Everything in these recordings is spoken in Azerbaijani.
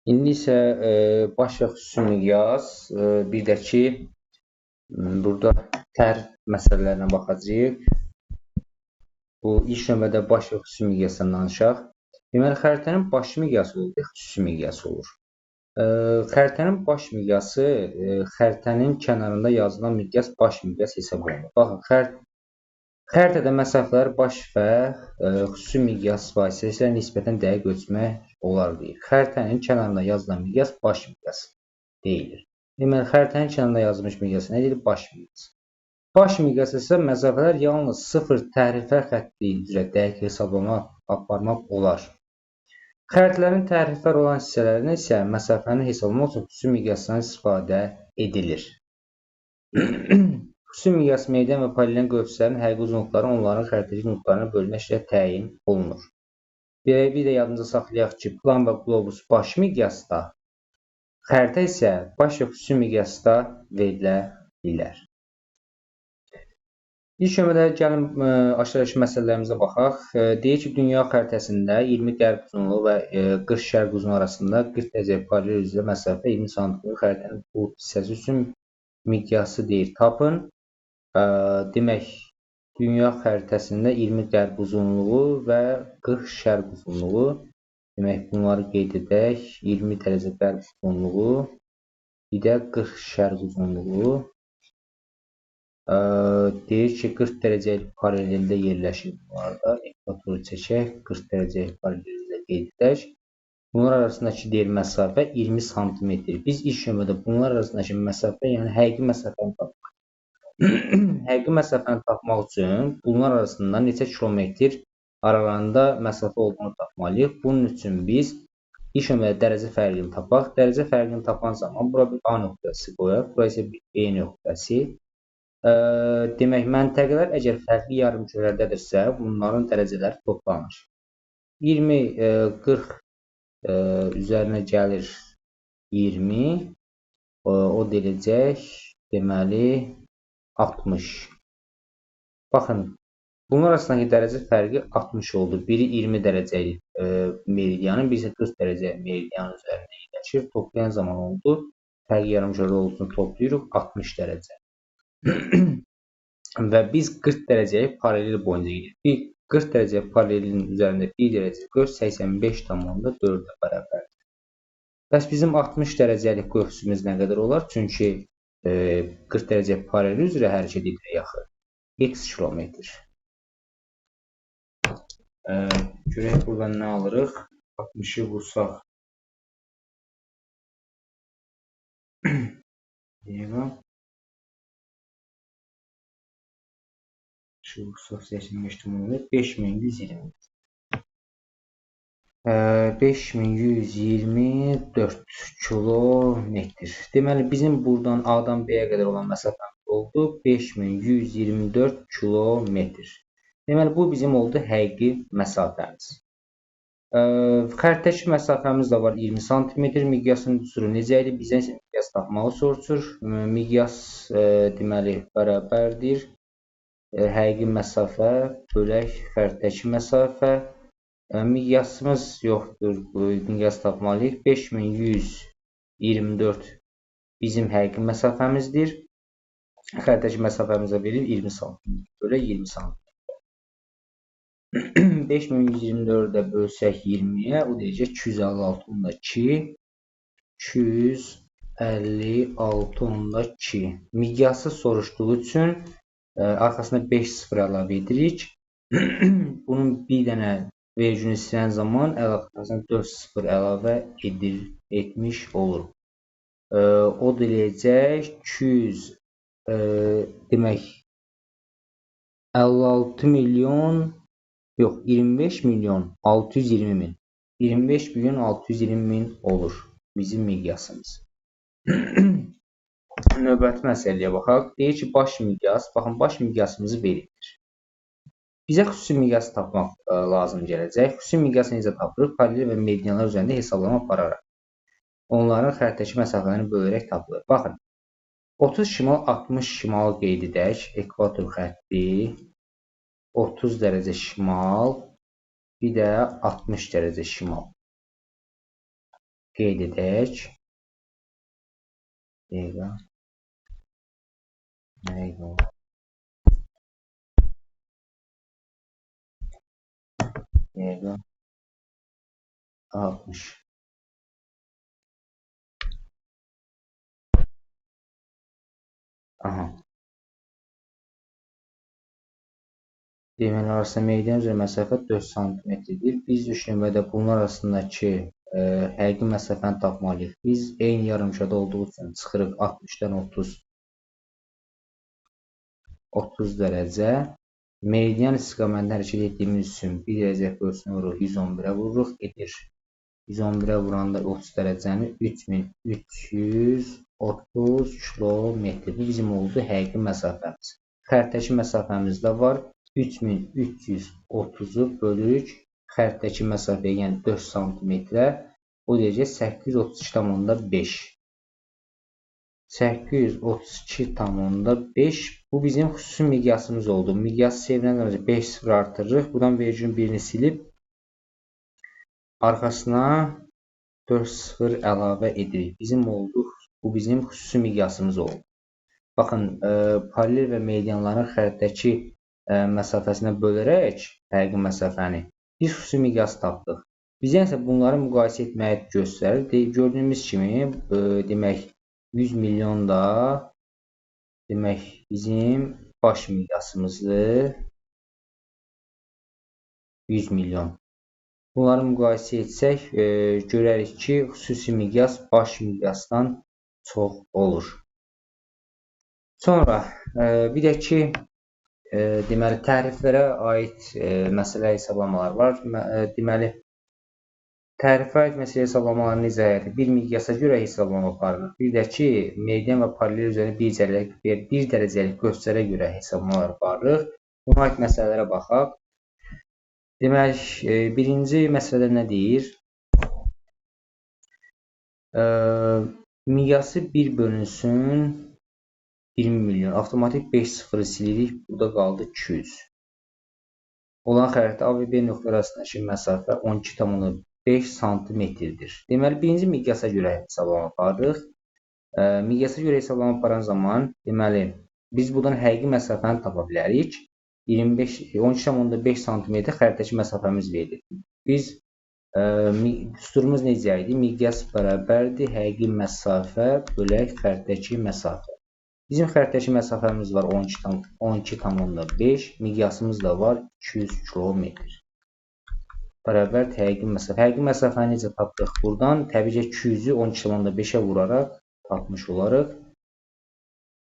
İndi isə baş və xüsusi miqyas, bir də ki, burada tər məsələlərinə baxacağıq. Bu ilk növbədə baş və xüsusi miqyasdan danışaq. Deməli, xəritənin baş miqyası olur, xüsusi miqyası olur. Xəritənin baş miqyası xəritənin kənarında yazılan miqyas baş miqyas hesab olunur. Baxın, xəritədə məsafələr baş və xüsusi miqyas vasitəsilə nisbətən dəqiq ölçmək olar deyir. Xəritənin kənarında yazılan miqyas baş miqyas deyilir. Deməli, xəritənin kənarında yazılmış miqyas nə deyilir? Baş miqyas. Baş miqyas isə məsafələr yalnız 0 təhrifə xətti üzrə dəqiq hesablama aparmaq olar. Xəritələrin təhriflər olan hissələrinə isə məsafəni hesablamaq üçün xüsusi miqyasdan istifadə edilir. Xüsusi miqyas meydan və polilen qövslərin həqiqi uzunluqları onların xəritədəki uzunluqlarına bölünməklə təyin olunur. Bir də yadınızda saxlayaq ki, plan və qlobus baş miqyasda, xəritə isə baş və xüsusi miqyasda verilə bilər. İlk növbədə gəlin aşağıdakı məsələlərimizə baxaq. Deyək ki, dünya xəritəsində 20 qərb uzunluğu və 40 şərq uzunluğu arasında 40 dərəcə paralel üzrə məsafə 20 sm xəritənin bu hissəsi üçün miqyası deyir. Tapın. Demək, dünya xəritəsində 20 qərb uzunluğu və 40 şərq uzunluğu. Demək, bunları qeyd edək. 20 dərəcə qərb uzunluğu, bir də 40 şərq uzunluğu. Deyir ki, 40 dərəcəlik paraleldə yerləşir bunlarda. Ekvatoru çəkək, 40 dərəcəlik paraleldə qeyd edək. Bunlar arasındakı deyir məsafə 20 sm. Biz ilk növbədə bunlar arasındakı məsafə, yəni həqiqi məsafəni tapmaq. Həqiqi məsafəni tapmaq üçün bunlar arasında neçə kilometr aralarında məsafə olduğunu tapmalıyıq. Bunun üçün biz ilk növbədə dərəcə fərqini tapaq. Dərəcə fərqini tapan zaman bura bir A nöqtəsi qoyaq. Bura isə bir B nöqtəsi. Demək, məntəqələr əgər fərqli yarımkürərdədirsə, bunların dərəcələri toplanır. 20, 40 üzərinə gəlir 20, o deyiləcək, deməli, 60. Baxın, bunlar arasındakı dərəcə fərqi 60 oldu. Biri 20 dərəcəlik meridianın, birisi 40 dərəcəlik meridianın üzərində yerləşir. Toplayan zaman oldu. Fərqli yarımkürədə olduğunu toplayırıq, 60 dərəcə. Və biz 40 dərəcəyə paralel boyunca gidirik. 40 dərəcə paralelin üzərində 1 dərəcə qövs 85,4-ə bərabərdir. Bəs bizim 60 dərəcəlik qövsümüz nə qədər olar? Çünki 40 dərəcə paralel üzrə hərəkət edirik axı. X kilometr. Görək buradan nə alırıq? 60-ı vursaq. Vursaq 85,4, 5120. 5124 kilometr. Deməli, bizim buradan A-dan B-yə qədər olan məsafəmiz oldu 5124 kilometr. Deməli, bu bizim oldu həqiqi məsafəmiz. Xəritədəki məsafəmiz də var 20 sm. Miqyasın üsulu necə idi? Bizdən isə miqyas tapmağı soruşur. Miqyas deməli bərabərdir. Həqiqi məsafə bölək xəritədəki məsafə. Miqyasımız yoxdur. Miqyas tapmalıyıq. 5124 bizim həqiqi məsafəmizdir. Xəritədəki məsafəmizə verir 20 sm. Bölək 20 sm. 5124-də bölsək 20-yə, o deyəcək 256,2. 256,2. Miqyası soruşduğu üçün arxasına 5 sıfır əlavə edirik. Bunun bir dənə vergülünü silən zaman arxasına 4 sıfır əlavə etmiş olur. O deyəcək 200 demək 56 milyon yox 25 milyon 620 min. 25 milyon 620 min olur bizim miqyasımız. Növbəti məsələyə baxaq. Deyir ki, baş miqyas, baxın, baş miqyasımızı verilir. Bizə xüsusi miqyas tapmaq lazım gələcək. Xüsusi miqyası necə tapırıq? Paralel və meridianlar üzərində hesablama apararaq. Onların xəritədəki məsafələrini bölərək tapılır. Baxın, 30 şimal, 60 şimal qeyd edək. Ekvator xətti, 30 dərəcə şimal, bir də 60 dərəcə şimal. qeyd edək. Dəqiqə. Dəqiqə. 60. Aha. Deməli, arasında meridian üzrə məsafə 4 cm-dir. Biz ilk növbədə bunlar arasındakı həqiqi məsafəni tapmalıyıq. Biz eyni yarımşada olduğu üçün çıxırıq 60-dan 30 dərəcə. Meridian istiqamətində hərəkət etdiyimiz üçün 1 dərəcə bölsün vururuq, 111-ə vururuq, edir. 111-ə vuranda 30 dərəcəni 3330 kilometr. Bu bizim oldu həqiqi məsafəmiz. Xəttəki məsafəmiz də var. 3330-u bölürük xəttəki məsafəyə, yəni 4 cm-ə, o derəcə 832,5. 832,5 bu bizim xüsusi miqyasımız oldu. Miqyası sevinən önce 5 sıfır artırırıq. Buradan vericinin birini silib arxasına 4 sıfır əlavə edirik. Bizim oldu. Bu bizim xüsusi miqyasımız oldu. Baxın, paralel və meridianların xəttəki məsafəsinə bölərək həqiqi məsafəni biz xüsusi miqyas tapdıq. Bizə isə bunları müqayisə etməyi göstərir. Gördüyümüz kimi, demək 100 milyon da demək bizim baş miqyasımızdır. 100 milyon. Bunları müqayisə etsək, görərik ki, xüsusi miqyas baş miqyasdan çox olur. Sonra bir də ki, deməli, təriflərə aid məsələ hesablamalar var. Deməli, tərifə aid məsələ hesablamalarının izahəti bir miqyasa görə hesablama aparılır. Bir də ki, meridian və paralel üzərində 1 dərəcəlik göstərə görə hesablamalar aparılır. Buna aid məsələlərə baxaq. Demək, birinci məsələdə nə deyir? Miqyası 1 bölünsün 20 milyon. Avtomatik 5 sıfırı silirik. Burada qaldı 200. Olan xəritə A və B nöqtələri arasındakı məsafə 12,5 cm-dir. Deməli, birinci miqyasa görə hesablama aparırıq. Miqyasa görə hesablama aparan zaman, deməli, biz buradan həqiqi məsafəni tapa bilərik. 12,5 cm xəritəki məsafəmiz verilir. Biz düsturumuz necə idi? Miqyas bərabərdir həqiqi məsafə bölək xəritəki məsafə. Bizim xəritəki məsafəmiz var 12,5, miqyasımız da var 200 km. Bərabər həqiqi məsafə. Həqiqi məsafəni necə tapdıq? Buradan təbii ki 200-ü 12,5-ə vuraraq tapmış olarıq.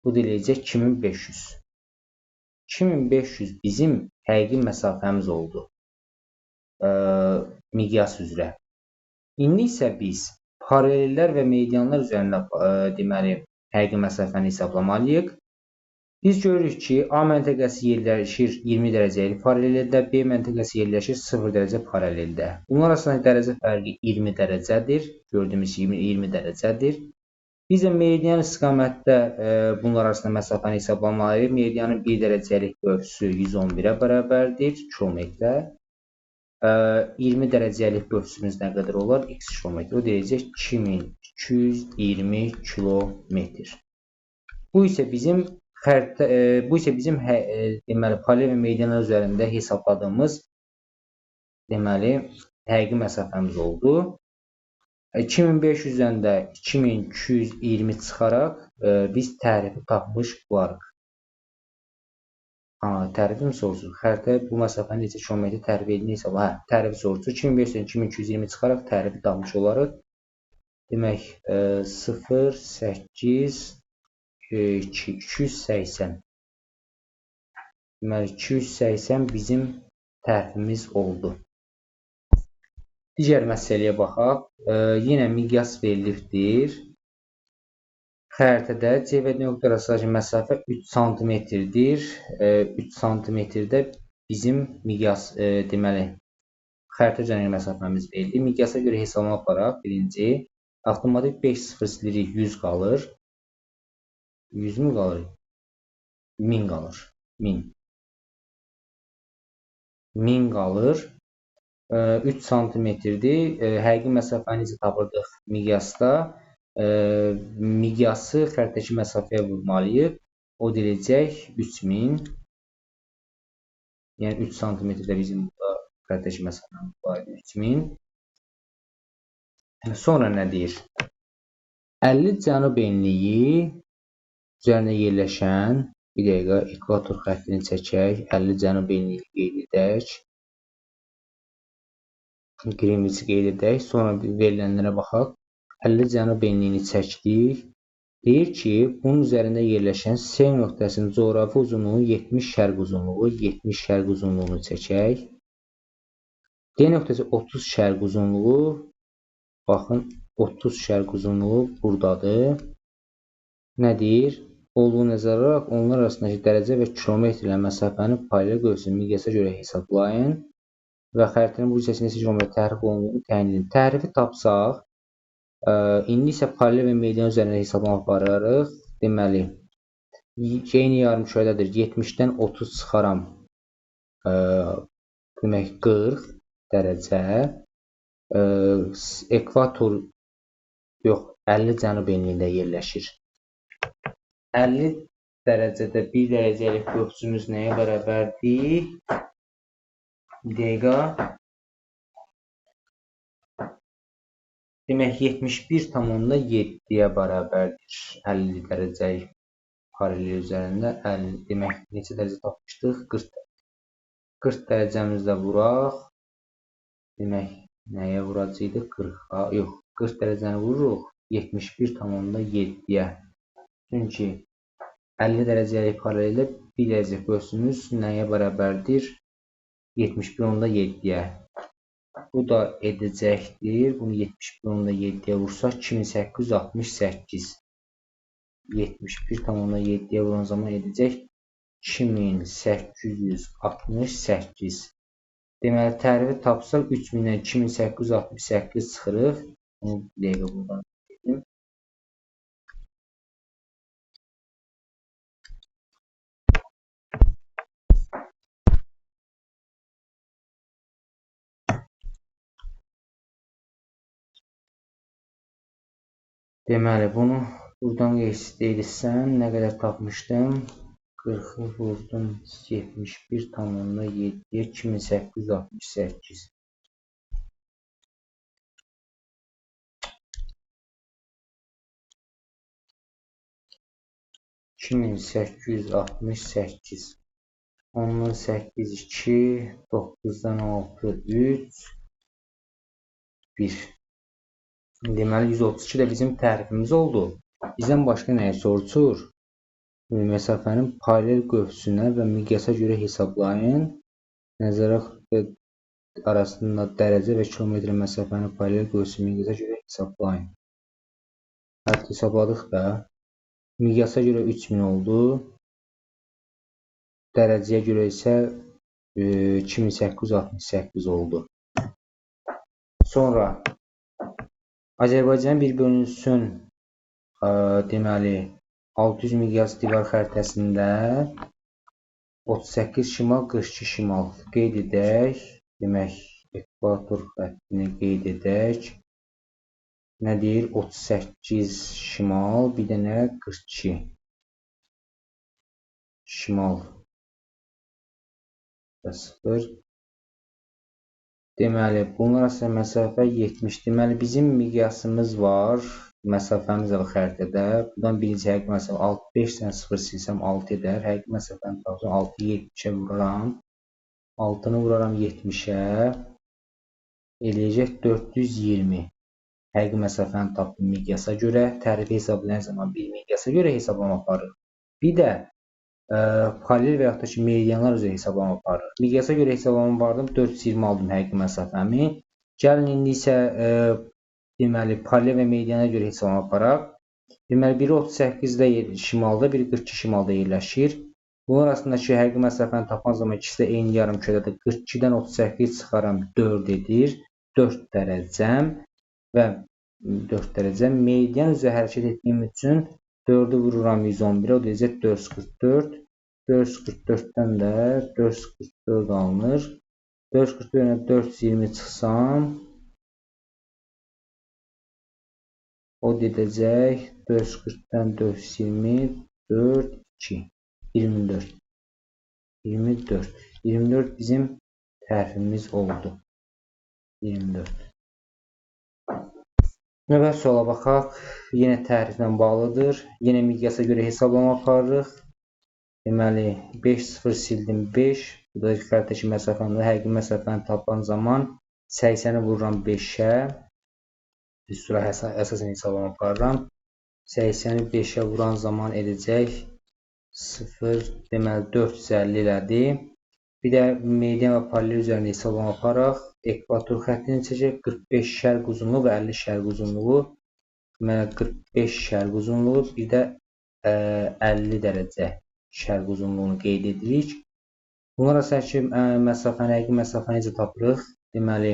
Bu deyiləcək 2500. 2500 bizim həqiqi məsafəmiz oldu. Miqyas üzrə. İndi isə biz paralellər və meridianlar üzərində deməli həqiqi məsafəni hesablamalıyıq. Biz görürük ki, A məntəqəsi yerləşir 20 dərəcəlik paraleldə, B məntəqəsi yerləşir 0 dərəcə paraleldə. Bunlar arasındakı dərəcə fərqi 20 dərəcədir. Gördüyümüz 20 dərəcədir. Biz də meridian istiqamətdə bunlar arasında məsafəni hesablamalıyıq. Meridianın 1 dərəcəlik ölçüsü 111-ə bərabərdir, kilometrə. 20 dərəcəlik ölçüsümüz nə qədər olar? X kilometr. O deyəcək 2220 kilometr. Bu isə bizim deməli paralel və meridianlar üzərində hesabladığımız deməli həqiqi məsafəmiz oldu. 2500-dən də 2220 çıxaraq biz tərifi tapmış olarıq. Tərifi mi soruşur? Xəritə bu məsafəni necə kilometr tərif edildiyi hesabla. Tərifi soruşur. 2500-dən 2220 çıxaraq tərifi tapmış olarıq. Demək 0, 8, 280. Deməli 280 bizim tərifimiz oldu. Digər məsələyə baxaq. Yenə miqyas verilibdir. Xəritədə C və D nöqtə arasındakı məsafə 3 cm-dir. 3 cm-də bizim miqyas deməli xəritə üzərindəki məsafəmiz verildi. Miqyasa görə hesablama aparaq. Birinci, avtomatik 5 sıfır silirik, 100 qalır. 100 mü qalır? 1000 qalır. 1000 qalır. 3 santimetrdir. Həqiqi məsafəni necə tapırdıq miqyasda? Miqyası xəritədəki məsafəyə vurmalıyıq. O deyəcək 3000. Yəni 3 santimetrdə bizim burada xəritədəki məsafəmiz var 3000. Sonra nə deyir? 50 cənub enliyi üzərində yerləşən bir dəqiqə ekvator xəttini çəkək. 50 cənub enliyi qeyd edək. Greenwich qeyd edək. Sonra verilənlərə baxaq. 50 cənub enliyini çəkdik. Deyir ki, bunun üzərində yerləşən S nöqtəsinin coğrafi uzunluğu 70 şərq uzunluğu. 70 şərq uzunluğunu çəkək. D nöqtəsi 30 şərq uzunluğu. Baxın, 30 şərq uzunluğu buradadır. Nə deyir? Olduğu nəzərə alaraq onlar arasındakı dərəcə və kilometrlə məsafənin payla qövsünün miqyasa görə hesablayın və xəritənin bu hissəsində kilometr təhrif olunduğunu təyin edin. Təhrifi tapsaq, indi isə paralel və median üzərində hesablama apararıq. Deməli, eyni yarımkürədədir. 70-dən 30 çıxaram. Demək 40 dərəcə. Ekvator yox, 50 cənub enliyində yerləşir. 50 dərəcədə 1 dərəcəlik qövsümüz nəyə bərabərdir? Dəqiqə. Demək 71,7-yə bərabərdir. 50 dərəcəlik paralel üzərində 50. Demək neçə dərəcə tapmışdıq? 40 dərəcə. 40 dərəcəmizdə vuraq. Demək nəyə vuracaqdıq? 40-a. Yox, 40 dərəcəni vururuq 71,7-yə. Çünki 50 dərəcəlik paraleldə 1 dərəcə qövsümüz nəyə bərabərdir? 71,7-yə. Bu da edəcəkdir. Bunu 71,7-yə vursaq 2868. 71,7-yə vuran zaman edəcək 2868. Deməli, tərifi tapsaq 3000-dən 2868 çıxırıq. Bunu bir dəqiqə buradan edim. Deməli, bunu buradan edirsən, nə qədər tapmışdım? 40-ı vurdum 71,7-yə 2868. Ondan 8, 2, 9-dan 6, 3, 1. Deməli, 132 də bizim tərifimiz oldu. Bizdən başqa nəyə soruşur? Məsafənin paralel qövsünə və miqyasa görə hesablayın. Nəzərə arasında dərəcə və kilometr məsafənin paralel qövsünü miqyasa görə hesablayın. Artıq hesabladıq da. Miqyasa görə 3000 oldu. Dərəcəyə görə isə 2868 oldu. Sonra Azərbaycan bir bölünsün deməli 600 miqyas divar xəritəsində 38 şimal, 42 şimal qeyd edək. Demək, ekvator xəttini qeyd edək. Nə deyir? 38 şimal, bir dənə 42 şimal. 0. Deməli, bunlar arasında məsafə 70. Deməli, bizim miqyasımız var. Məsafəmiz var xəritədə. Buradan birinci həqiqi məsafə 65-dən 0 silsəm 6 edər. Həqiqi məsafəni tapsam 6-yı 70-ə vururam. 6-nı vuraram 70-ə. Eləyəcək 420. Həqiqi məsafəni tapdım miqyasa görə. Tərifi hesablayan zaman bir miqyasa görə hesablama aparır. Bir də paralel və yaxud da ki, meridianlar üzrə hesablama aparır. Miqyasa görə hesablama apardım. 420 aldım həqiqi məsafəmi. Gəlin indi isə deməli, paralel və meridiana görə hesablama aparaq. Deməli, biri 38-də şimalda, biri 42 şimalda yerləşir. Bunlar arasındakı həqiqi məsafəni tapan zaman ikisi də eyni yarımkürədir. 42-dən 38 çıxaram 4 edir. 4 dərəcəm və 4 dərəcəm. Meridian üzrə hərəkət etdiyim üçün 4-ü vururam 111-ə, o deyəcək 444. 444-dən də 444 alınır. 444-dən 420 çıxsam, o gedəcək 440-dən 420, 4, 2, 24. 24 bizim tərifimiz oldu. 24. Növbəti suala baxaq. Yenə təriflə bağlıdır. Yenə miqyasa görə hesablama aparırıq. Deməli, 5 0 sildim 5. Bu da xəritəki məsafəni, həqiqi məsafəni tapan zaman 80-i vururam 5-ə. Üstüra əsasən hesablama aparıram. 80-i 5-ə vuran zaman edəcək 0, deməli 450 elədi. Bir də median və paralel üzərində hesablama aparaq. Ekvator xəttini çəkək. 45 şərq uzunluğu və 50 şərq uzunluğu. Deməli 45 şərq uzunluğu, bir də 50 dərəcə şərq uzunluğunu qeyd edirik. Bunlar arasındakı məsafəni, həqiqi məsafəni necə tapırıq? Deməli,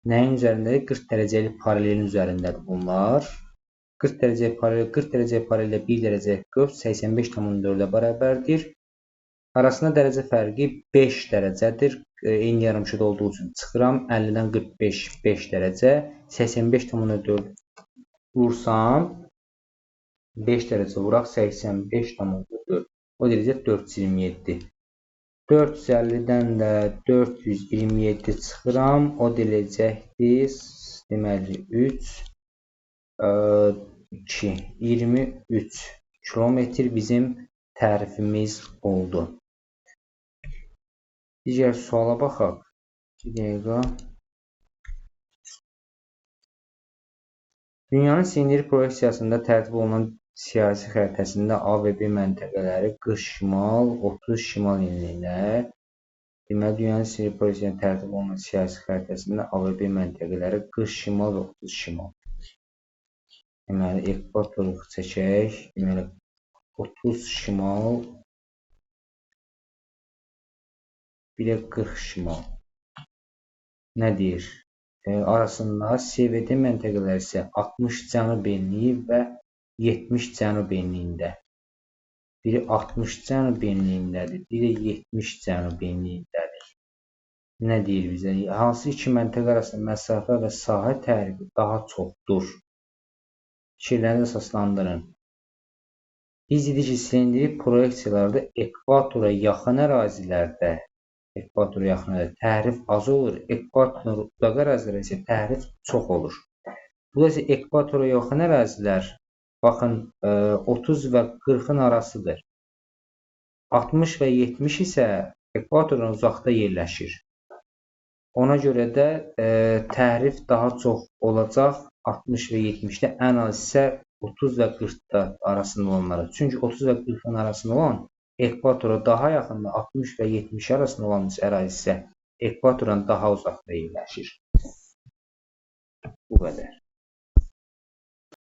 nəyin üzərindədir? 40 dərəcəlik paralelin üzərindədir bunlar. 40 dərəcəlik paralellə 1 dərəcə 85,4-ə bərabərdir. Arasında dərəcə fərqi 5 dərəcədir. Eyni yarımçıda olduğu üçün çıxıram. 50-dən 45 5 dərəcə. 85,4 vursam 5 dərəcə vuraq 85,4. O dərəcə 427. 450-dən də 427 çıxıram. O dərəcəkdir. Deməli 3 2 23 kilometr bizim tərifimiz oldu. Digər suala baxaq. 2 dəqiqə. Dünyanın sinir proyeksiyasında tərtib olunan siyasi xəritəsində A və B məntəqələri 40 şimal, 30 şimal enlillər. Deməli, dünyanın sinir proyeksiyasında tərtib olunan siyasi xəritəsində A və B məntəqələri 40 şimal və 30 şimal. Deməli, ekvatoru çəkək. Deməli, 30 şimal, bir də 40 şimal. Nə deyir? Arasında C və D məntəqələri isə 60 cənub enliyi və 70 cənub enliyində. Biri 60 cənub enliyindədir, biri 70 cənub enliyindədir. Nə deyir bizə? Hansı iki məntəqə arasında məsafə və sahə tərifi daha çoxdur? Fikirlərinizi əsaslandırın. Biz dedik ki, silindrik proyeksiyalarda ekvatora yaxın ərazilərdə tərif az olur, ekvatora uzaq ərazilərdə isə tərif çox olur. Bu da isə ekvatora yaxın ərazilər, baxın, 30 və 40-ın arasıdır. 60 və 70 isə ekvatordan uzaqda yerləşir. Ona görə də tərif daha çox olacaq 60 və 70-də, ən az isə 30 və 40-da arasında olanları. Çünki 30 və 40-ın arasında olan ekvatora daha yaxında, 60 və 70 arasında olan ərazi isə ekvatordan daha uzaqda yerləşir. Bu qədər.